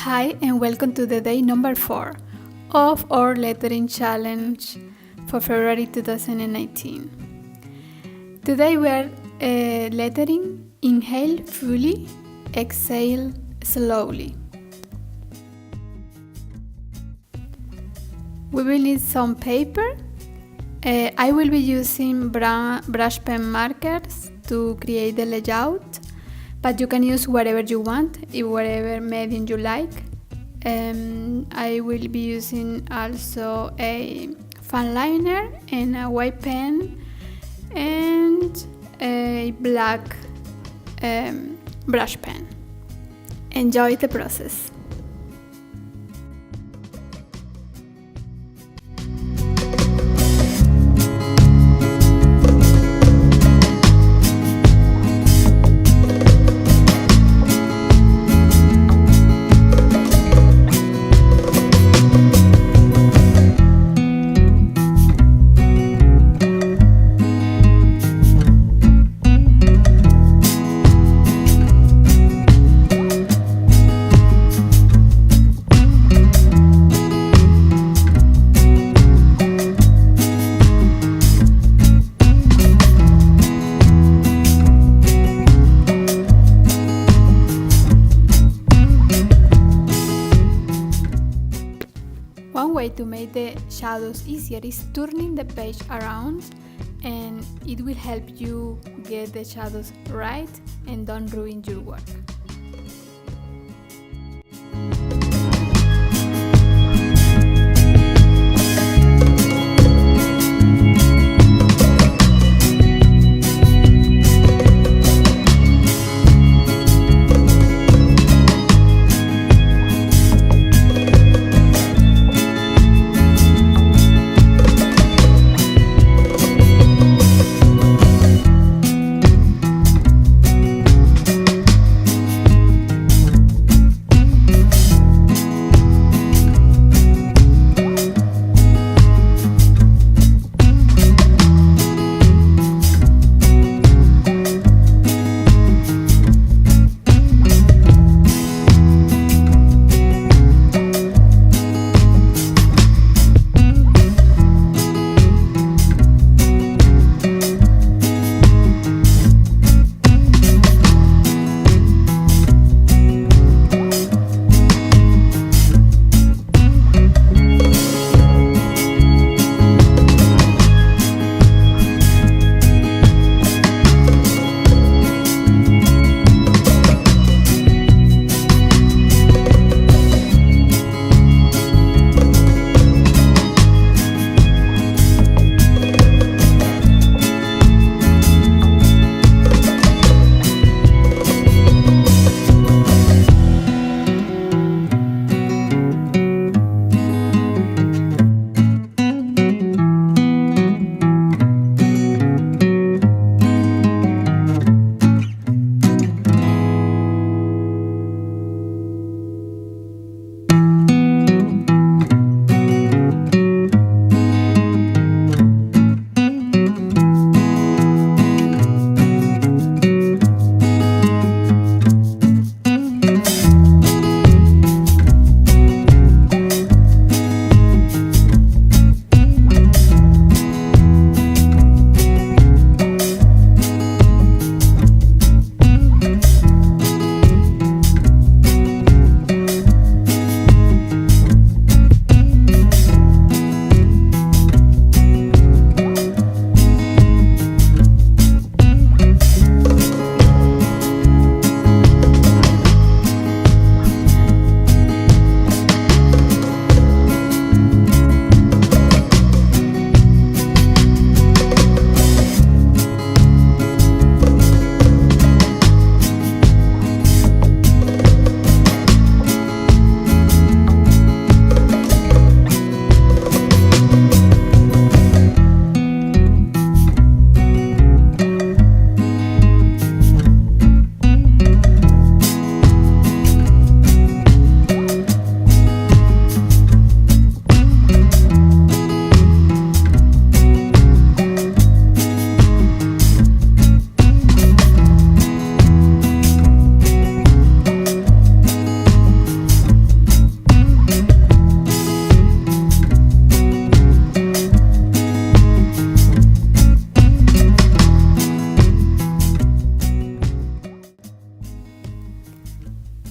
Hi, and welcome to the day number 4 of our lettering challenge for February 2019. Today we are lettering inhale fully, exhale slowly. We will need some paper. I will be using brush pen markers to create the layout, but you can use whatever you want, whatever medium you like. I will be using also a fine liner and a white pen and a black brush pen. Enjoy the process. One way to make the shadows easier is turning the page around, and it will help you get the shadows right and don't ruin your work.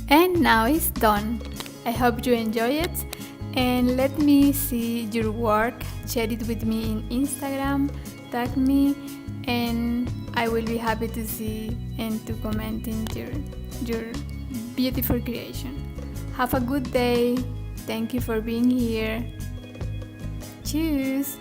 And now it's done. I hope you enjoy it, and let me see your work. Share it with me in Instagram, tag me, and I will be happy to see and to comment in your beautiful creation. Have a good day. Thank you for being here. Cheers.